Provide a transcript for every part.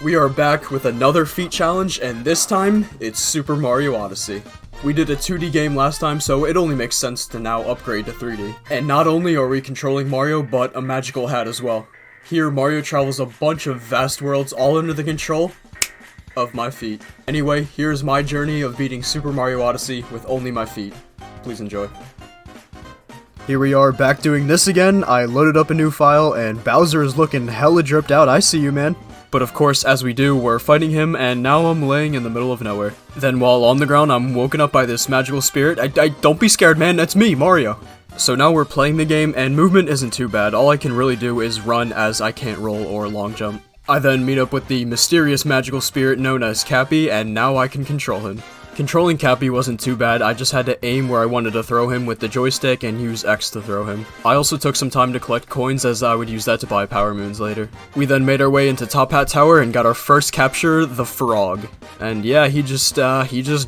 We are back with another feat challenge, and this time, it's Super Mario Odyssey. We did a 2D game last time, so it only makes sense to now upgrade to 3D. And not only are we controlling Mario, but a magical hat as well. Here, Mario travels a bunch of vast worlds all under the control of my feet. Anyway, here's my journey of beating Super Mario Odyssey with only my feet. Please enjoy. Here we are back doing this again. I loaded up a new file, and Bowser is looking hella dripped out. I see you, man. But of course, as we do, we're fighting him, and now I'm laying in the middle of nowhere. Then while on the ground, I'm woken up by this magical spirit. Don't be scared, man, that's me, Mario. So now we're playing the game, and movement isn't too bad. All I can really do is run, as I can't roll or long jump. I then meet up with the mysterious magical spirit known as Cappy, and now I can control him. Controlling Cappy wasn't too bad. I just had to aim where I wanted to throw him with the joystick and use X to throw him. I also took some time to collect coins, as I would use that to buy power moons later. We then made our way into Top Hat Tower and got our first capture, the frog. And yeah, he just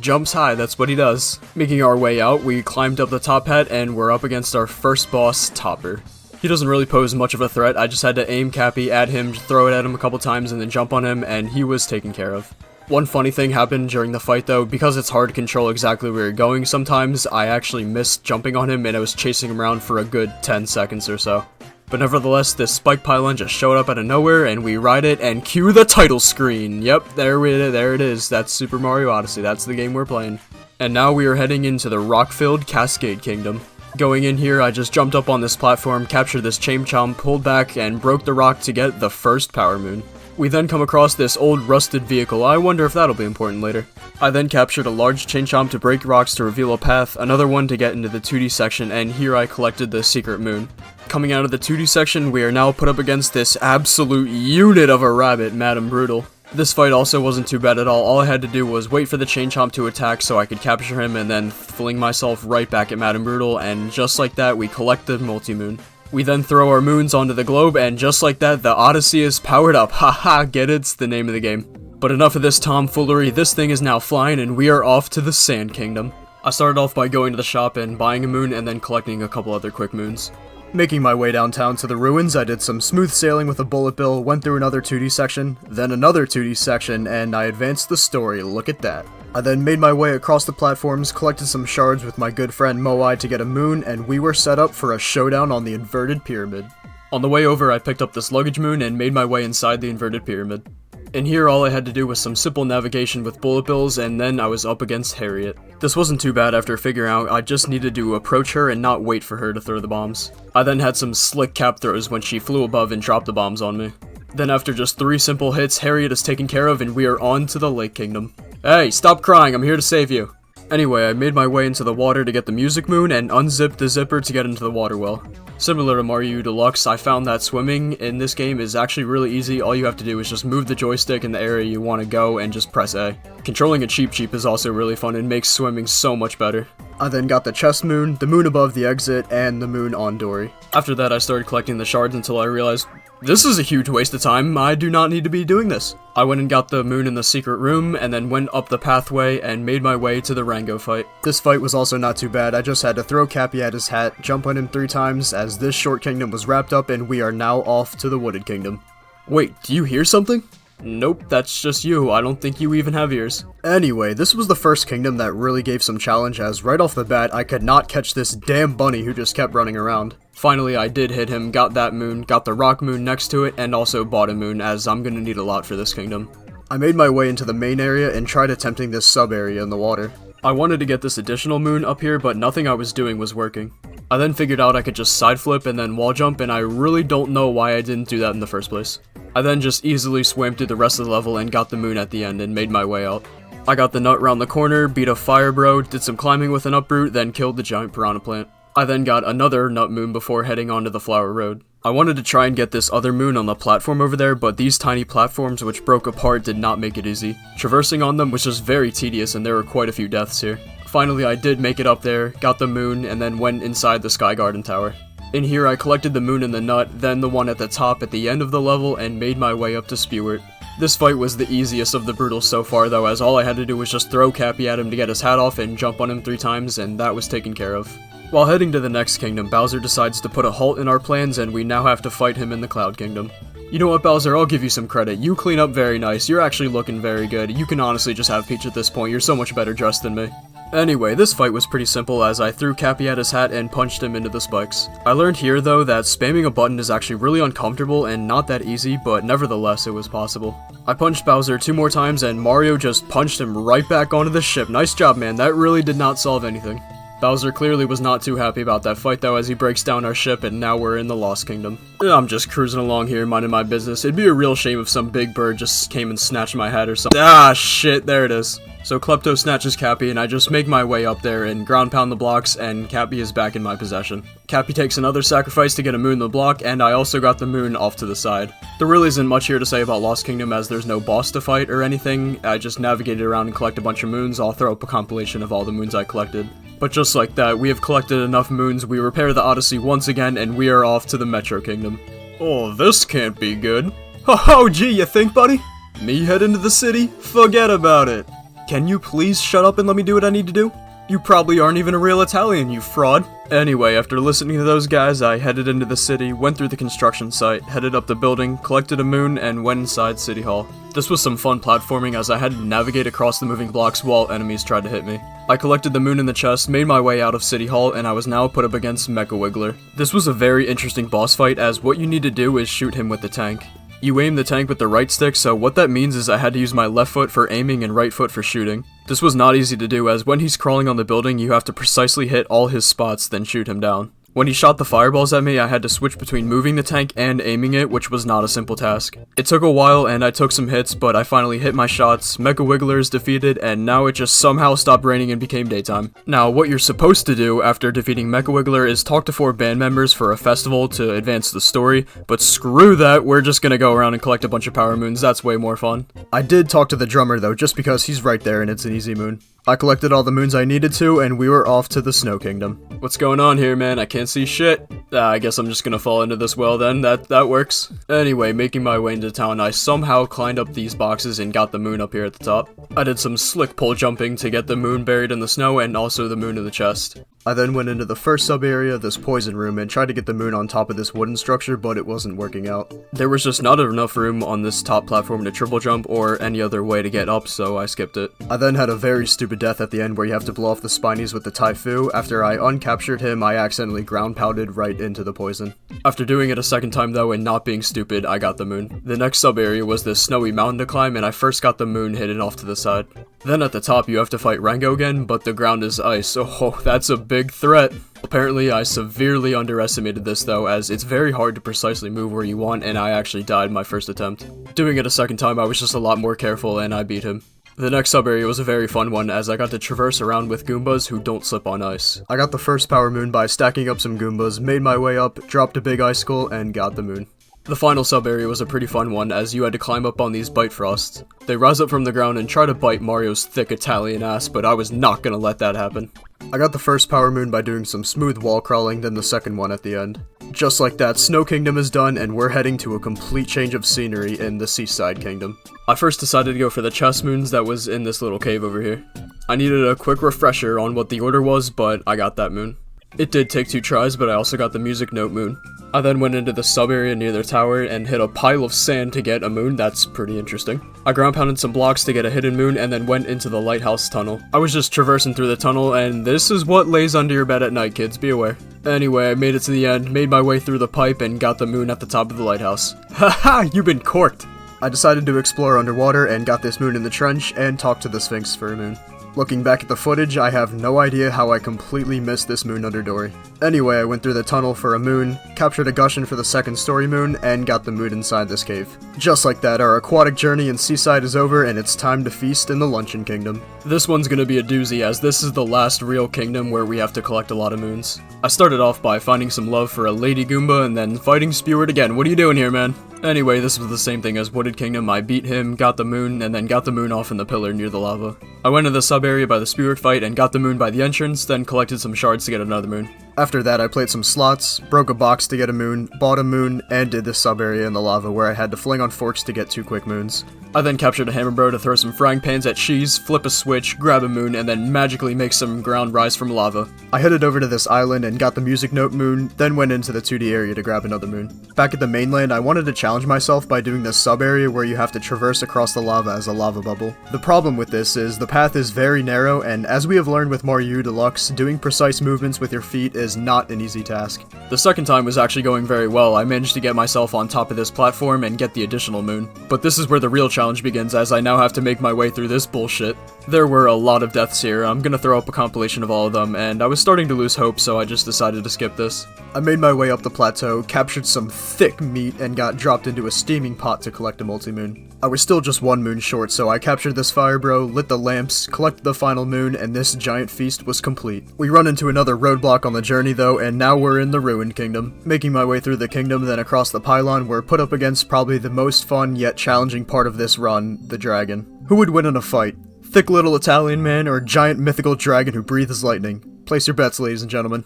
jumps high, that's what he does. Making our way out, we climbed up the top hat and we're up against our first boss, Topper. He doesn't really pose much of a threat. I just had to aim Cappy at him, throw it at him a couple times, and then jump on him, and he was taken care of. One funny thing happened during the fight though. Because it's hard to control exactly where you're going sometimes, I actually missed jumping on him and I was chasing him around for a good 10 seconds or so. But nevertheless, this spike pylon just showed up out of nowhere and we ride it and cue the title screen. Yep, there it is. That's Super Mario Odyssey. That's the game we're playing. And now we are heading into the rock-filled Cascade Kingdom. Going in here, I just jumped up on this platform, captured this Chain Chomp, pulled back, and broke the rock to get the first power moon. We then come across this old rusted vehicle. I wonder if that'll be important later. I then captured a large Chain Chomp to break rocks to reveal a path, another one to get into the 2D section, and here I collected the secret moon. Coming out of the 2D section, we are now put up against this absolute unit of a rabbit, Madame Brutal. This fight also wasn't too bad at all. I had to do was wait for the Chain Chomp to attack so I could capture him and then fling myself right back at Madame Brutal, and just like that, we collect the multi-moon. We then throw our moons onto the globe, and just like that, the Odyssey is powered up. Haha, get it? It's the name of the game. But enough of this tomfoolery, this thing is now flying, and we are off to the Sand Kingdom. I started off by going to the shop and buying a moon, and then collecting a couple other quick moons. Making my way downtown to the ruins, I did some smooth sailing with a bullet bill, went through another 2D section, then another 2D section, and I advanced the story, look at that. I then made my way across the platforms, collected some shards with my good friend Moai to get a moon, and we were set up for a showdown on the inverted pyramid. On the way over, I picked up this luggage moon and made my way inside the inverted pyramid. In here, all I had to do was some simple navigation with bullet bills, and then I was up against Harriet. This wasn't too bad after figuring out I just needed to approach her and not wait for her to throw the bombs. I then had some slick cap throws when she flew above and dropped the bombs on me. Then after just 3 simple hits, Harriet is taken care of and we are on to the Lake Kingdom. Hey, stop crying, I'm here to save you. Anyway, I made my way into the water to get the music moon and unzipped the zipper to get into the water well. Similar to Mario U Deluxe, I found that swimming in this game is actually really easy. All you have to do is just move the joystick in the area you want to go and just press A. Controlling a Cheep Cheep is also really fun and makes swimming so much better. I then got the chest moon, the moon above the exit, and the moon on Dory. After that, I started collecting the shards until I realized, this is a huge waste of time, I do not need to be doing this. I went and got the moon in the secret room, and then went up the pathway and made my way to the Rango fight. This fight was also not too bad. I just had to throw Cappy at his hat, jump on him 3 times, as this short kingdom was wrapped up and we are now off to the Wooded Kingdom. Wait, do you hear something? Nope, that's just you. I don't think you even have ears. Anyway, this was the first kingdom that really gave some challenge, as right off the bat, I could not catch this damn bunny who just kept running around. Finally, I did hit him, got that moon, got the rock moon next to it, and also bought a moon, as I'm gonna need a lot for this kingdom. I made my way into the main area and tried attempting this sub area in the water. I wanted to get this additional moon up here, but nothing I was doing was working. I then figured out I could just side flip and then wall jump, and I really don't know why I didn't do that in the first place. I then just easily swam through the rest of the level and got the moon at the end and made my way out. I got the nut round the corner, beat a fire bro, did some climbing with an uproot, then killed the giant piranha plant. I then got another nut moon before heading onto the flower road. I wanted to try and get this other moon on the platform over there, but these tiny platforms which broke apart did not make it easy. Traversing on them was just very tedious and there were quite a few deaths here. Finally, I did make it up there, got the moon, and then went inside the Sky Garden Tower. In here, I collected the moon and the nut, then the one at the top at the end of the level, and made my way up to Spewart. This fight was the easiest of the brutals so far though, as all I had to do was just throw Cappy at him to get his hat off and jump on him 3 times, and that was taken care of. While heading to the next kingdom, Bowser decides to put a halt in our plans and we now have to fight him in the Cloud Kingdom. You know what, Bowser, I'll give you some credit. You clean up very nice. You're actually looking very good. You can honestly just have Peach at this point. You're so much better dressed than me. Anyway, this fight was pretty simple as I threw Cappy at his hat and punched him into the spikes. I learned here though that spamming a button is actually really uncomfortable and not that easy, but nevertheless it was possible. I punched Bowser 2 more times and Mario just punched him right back onto the ship. Nice job, man. That really did not solve anything. Bowser clearly was not too happy about that fight though as he breaks down our ship and now we're in the Lost Kingdom. I'm just cruising along here minding my business. It'd be a real shame if some big bird just came and snatched my head or something. Ah shit, there it is. So Klepto snatches Cappy and I just make my way up there and ground pound the blocks and Cappy is back in my possession. Cappy takes another sacrifice to get a moon in the block and I also got the moon off to the side. There really isn't much here to say about Lost Kingdom as there's no boss to fight or anything. I just navigated around and collect a bunch of moons. I'll throw up a compilation of all the moons I collected. But just like that, we have collected enough moons, we repair the Odyssey once again, and we are off to the Metro Kingdom. Oh, this can't be good. Oh, gee, you think, buddy? Me head into the city? Forget about it. Can you please shut up and let me do what I need to do? You probably aren't even a real Italian, you fraud. Anyway, after listening to those guys, I headed into the city, went through the construction site, headed up the building, collected a moon, and went inside City Hall. This was some fun platforming as I had to navigate across the moving blocks while enemies tried to hit me. I collected the moon in the chest, made my way out of City Hall, and I was now put up against Mecha Wiggler. This was a very interesting boss fight as what you need to do is shoot him with the tank. You aim the tank with the right stick, so what that means is I had to use my left foot for aiming and right foot for shooting. This was not easy to do as when he's crawling on the building, you have to precisely hit all his spots, then shoot him down. When he shot the fireballs at me, I had to switch between moving the tank and aiming it, which was not a simple task. It took a while and I took some hits, but I finally hit my shots, Mecha Wiggler is defeated, and now it just somehow stopped raining and became daytime. Now, what you're supposed to do after defeating Mecha Wiggler is talk to 4 band members for a festival to advance the story, but screw that, we're just gonna go around and collect a bunch of power moons, that's way more fun. I did talk to the drummer though, just because he's right there and it's an easy moon. I collected all the moons I needed to, and we were off to the Snow Kingdom. What's going on here, man? I can't see shit. I guess I'm just gonna fall into this well then, that works. Anyway, making my way into town, I somehow climbed up these boxes and got the moon up here at the top. I did some slick pole jumping to get the moon buried in the snow and also the moon in the chest. I then went into the first sub-area, this poison room, and tried to get the moon on top of this wooden structure, but it wasn't working out. There was just not enough room on this top platform to triple jump or any other way to get up, so I skipped it. I then had a very stupid death at the end where you have to blow off the spinies with the Taifu. After I uncaptured him, I accidentally ground pounded right into the poison. After doing it a second time though and not being stupid, I got the moon. The next sub-area was this snowy mountain to climb, and I first got the moon hidden off to the side. Then at the top you have to fight Rango again, but the ground is ice. Oh, that's a big threat. Apparently I severely underestimated this though, as it's very hard to precisely move where you want, and I actually died my first attempt. Doing it a second time I was just a lot more careful and I beat him. The next sub-area was a very fun one as I got to traverse around with Goombas who don't slip on ice. I got the first power moon by stacking up some Goombas, made my way up, dropped a big icicle, and got the moon. The final sub-area was a pretty fun one as you had to climb up on these bite frosts. They rise up from the ground and try to bite Mario's thick Italian ass, but I was not gonna let that happen. I got the first power moon by doing some smooth wall crawling, then the second one at the end. Just like that, Snow Kingdom is done and we're heading to a complete change of scenery in the Seaside Kingdom. I first decided to go for the chest moons that was in this little cave over here. I needed a quick refresher on what the order was, but I got that moon. It did take 2 tries, but I also got the music note moon. I then went into the sub-area near their tower and hit a pile of sand to get a moon. That's pretty interesting. I ground pounded some blocks to get a hidden moon and then went into the lighthouse tunnel. I was just traversing through the tunnel, and this is what lays under your bed at night, kids, be aware. Anyway, I made it to the end, made my way through the pipe, and got the moon at the top of the lighthouse. Haha, you've been corked! I decided to explore underwater and got this moon in the trench and talked to the Sphinx for a moon. Looking back at the footage, I have no idea how I completely missed this moon under Dory. Anyway, I went through the tunnel for a moon, captured a Gushin for the second story moon, and got the moon inside this cave. Just like that, our aquatic journey in Seaside is over and it's time to feast in the Luncheon Kingdom. This one's gonna be a doozy as this is the last real kingdom where we have to collect a lot of moons. I started off by finding some love for a Lady Goomba and then fighting Speward again. What are you doing here, man? Anyway, this was the same thing as Wooded Kingdom. I beat him, got the moon, and then got the moon off in the pillar near the lava. I went to the sub-area by the Speward fight and got the moon by the entrance, then collected some shards to get another moon. After that, I played some slots, broke a box to get a moon, bought a moon, and did this sub area in the lava where I had to fling on forks to get 2 quick moons. I then captured a hammer bro to throw some frying pans at cheese, flip a switch, grab a moon, and then magically make some ground rise from lava. I headed over to this island and got the music note moon, then went into the 2D area to grab another moon. Back at the mainland, I wanted to challenge myself by doing this sub area where you have to traverse across the lava as a lava bubble. The problem with this is the path is very narrow, and as we have learned with Mario U Deluxe, doing precise movements with your feet is not an easy task. The second time was actually going very well. I managed to get myself on top of this platform and get the additional moon. But this is where the real challenge begins, as I now have to make my way through this bullshit. There were a lot of deaths here. I'm gonna throw up a compilation of all of them, and I was starting to lose hope, so I just decided to skip this. I made my way up the plateau, captured some thick meat, and got dropped into a steaming pot to collect a multi-moon. I was still just 1 moon short, so I captured this fire bro, lit the lamps, collected the final moon, and this giant feast was complete. We run into another roadblock on the journey though, and now we're in the Ruined Kingdom. Making my way through the kingdom, then across the pylon, we're put up against probably the most fun yet challenging part of this run, the dragon. Who would win in a fight? Thick little Italian man or giant mythical dragon who breathes lightning? Place your bets, ladies and gentlemen.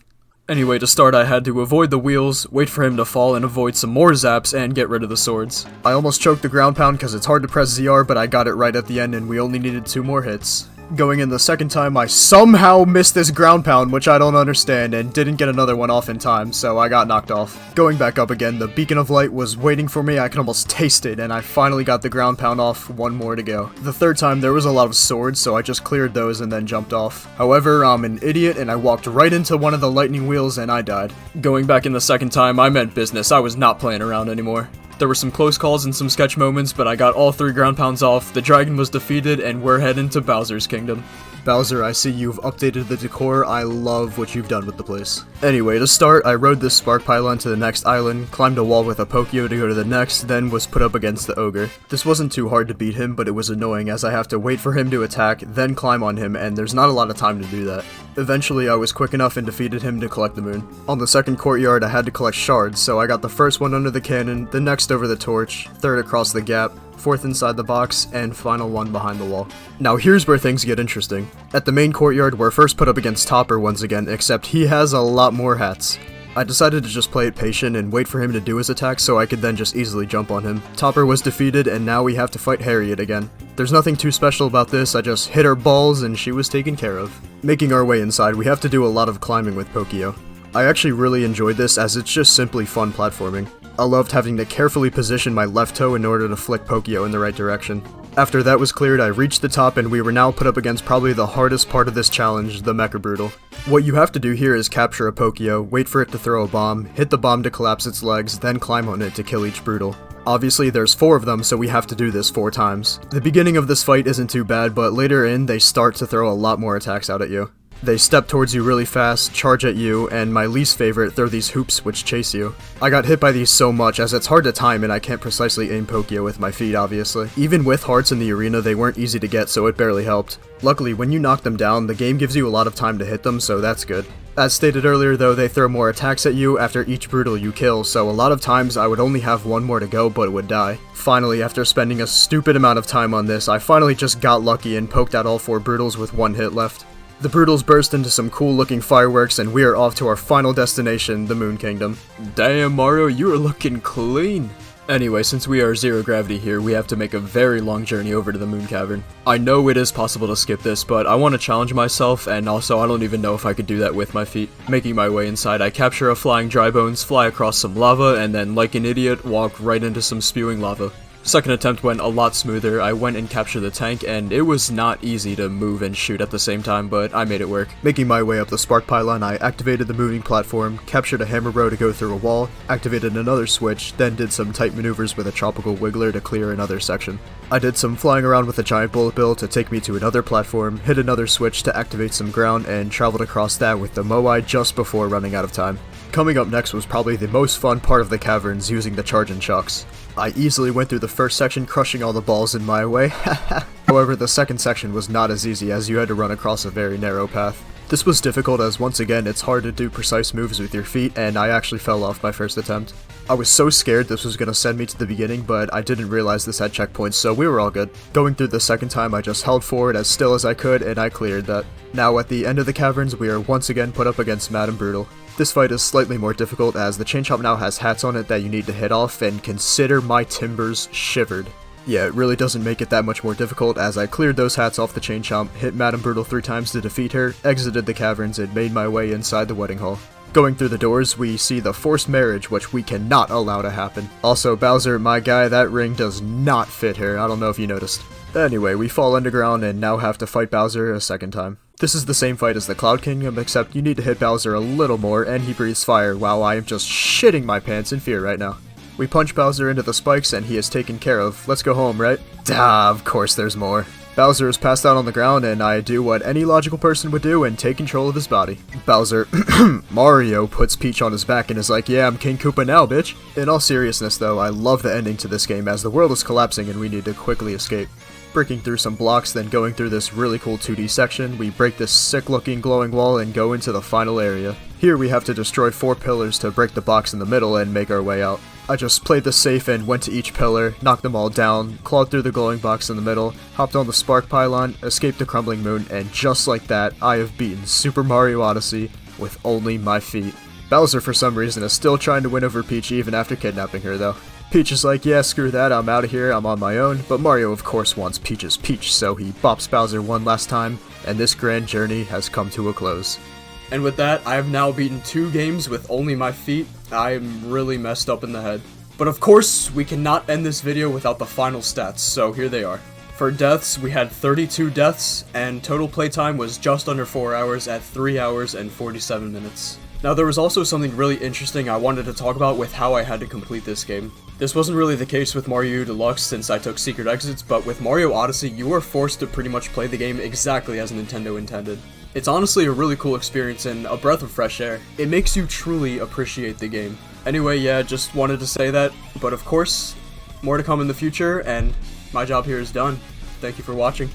Anyway, to start I had to avoid the wheels, wait for him to fall and avoid some more zaps, and get rid of the swords. I almost choked the ground pound because it's hard to press ZR, but I got it right at the end and we only needed 2 more hits. Going in the second time, I somehow missed this ground pound, which I don't understand, and didn't get another one off in time, so I got knocked off. Going back up again, the beacon of light was waiting for me. I could almost taste it, and I finally got the ground pound off. 1 more to go. The third time, there was a lot of swords, so I just cleared those and then jumped off. However, I'm an idiot, and I walked right into one of the lightning wheels, and I died. Going back in the second time, I meant business. I was not playing around anymore. There were some close calls and some sketch moments, but I got all 3 ground pounds off, the dragon was defeated, and we're heading to Bowser's Kingdom. Bowser, I see you've updated the decor. I love what you've done with the place. Anyway, to start, I rode this spark pylon to the next island, climbed a wall with a Pokio to go to the next, then was put up against the ogre. This wasn't too hard to beat him, but it was annoying as I have to wait for him to attack, then climb on him, and there's not a lot of time to do that. Eventually, I was quick enough and defeated him to collect the moon. On the second courtyard, I had to collect shards, so I got the first one under the cannon, the next over the torch, third across the gap, 4th inside the box, and final one behind the wall. Now here's where things get interesting. At the main courtyard, we're first put up against Topper once again, except he has a lot more hats. I decided to just play it patient and wait for him to do his attack so I could then just easily jump on him. Topper was defeated, and now we have to fight Harriet again. There's nothing too special about this, I just hit her balls and she was taken care of. Making our way inside, we have to do a lot of climbing with Pokio. I actually really enjoyed this as it's just simply fun platforming. I loved having to carefully position my left toe in order to flick Pokio in the right direction. After that was cleared, I reached the top and we were now put up against probably the hardest part of this challenge, the Mecha Brutal. What you have to do here is capture a Pokio, wait for it to throw a bomb, hit the bomb to collapse its legs, then climb on it to kill each Brutal. Obviously there's 4 of them, so we have to do this 4 times. The beginning of this fight isn't too bad, but later in they start to throw a lot more attacks out at you. They step towards you really fast, charge at you, and my least favorite, throw these hoops which chase you. I got hit by these so much as it's hard to time and I can't precisely aim Pokio with my feet obviously. Even with hearts in the arena they weren't easy to get, so it barely helped. Luckily when you knock them down, the game gives you a lot of time to hit them, so that's good. As stated earlier though, they throw more attacks at you after each Brutal you kill, so a lot of times I would only have 1 more to go but it would die. Finally, after spending a stupid amount of time on this, I finally just got lucky and poked out all 4 Brutals with 1 hit left. The Brutals burst into some cool looking fireworks and we are off to our final destination, the Moon Kingdom. Damn Mario, you are looking clean! Anyway, since we are 0 gravity here, we have to make a very long journey over to the Moon Cavern. I know it is possible to skip this, but I want to challenge myself, and also I don't even know if I could do that with my feet. Making my way inside, I capture a flying dry bones, fly across some lava, and then like an idiot, walk right into some spewing lava. Second attempt went a lot smoother. I went and captured the tank, and it was not easy to move and shoot at the same time, but I made it work. Making my way up the spark pylon, I activated the moving platform, captured a hammer bro to go through a wall, activated another switch, then did some tight maneuvers with a tropical wiggler to clear another section. I did some flying around with a giant bullet bill to take me to another platform, hit another switch to activate some ground, and traveled across that with the Moai just before running out of time. Coming up next was probably the most fun part of the caverns, using the charge and chucks. I easily went through the first section, crushing all the balls in my way. However, the second section was not as easy as you had to run across a very narrow path. This was difficult as once again it's hard to do precise moves with your feet, and I actually fell off my first attempt. I was so scared this was gonna send me to the beginning, but I didn't realize this had checkpoints, so we were all good. Going through the second time, I just held forward as still as I could, and I cleared that. Now at the end of the caverns, we are once again put up against Madame Brutal. This fight is slightly more difficult as the chain chomp now has hats on it that you need to hit off, and consider my timbers shivered. Yeah, it really doesn't make it that much more difficult as I cleared those hats off the chain chomp, hit Madame Brutal 3 times to defeat her, exited the caverns, and made my way inside the wedding hall. Going through the doors, we see the forced marriage, which we cannot allow to happen. Also, Bowser, my guy, that ring does not fit her, I don't know if you noticed. Anyway, we fall underground and now have to fight Bowser a second time. This is the same fight as the Cloud Kingdom, except you need to hit Bowser a little more and he breathes fire while I am just shitting my pants in fear right now. We punch Bowser into the spikes and he is taken care of. Let's go home, right? Of course there's more. Bowser is passed out on the ground and I do what any logical person would do and take control of his body. Bowser, Mario puts Peach on his back and is like, yeah, I'm King Koopa now, bitch. In all seriousness though, I love the ending to this game as the world is collapsing and we need to quickly escape. Breaking through some blocks, then going through this really cool 2D section, we break this sick looking glowing wall and go into the final area. Here we have to destroy 4 pillars to break the box in the middle and make our way out. I just played this safe and went to each pillar, knocked them all down, clawed through the glowing box in the middle, hopped on the spark pylon, escaped the crumbling moon, and just like that, I have beaten Super Mario Odyssey with only my feet. Bowser for some reason is still trying to win over Peach even after kidnapping her though. Peach is like, yeah, screw that, I'm out of here, I'm on my own, but Mario of course wants Peach's Peach, so he bops Bowser one last time, and this grand journey has come to a close. And with that, I have now beaten 2 games with only my feet. I am really messed up in the head. But of course, we cannot end this video without the final stats, so here they are. For deaths, we had 32 deaths, and total playtime was just under 4 hours at 3 hours and 47 minutes. Now there was also something really interesting I wanted to talk about with how I had to complete this game. This wasn't really the case with Mario U Deluxe since I took secret exits, but with Mario Odyssey, you were forced to pretty much play the game exactly as Nintendo intended. It's honestly a really cool experience and a breath of fresh air. It makes you truly appreciate the game. Anyway, yeah, just wanted to say that, but of course, more to come in the future, and my job here is done. Thank you for watching.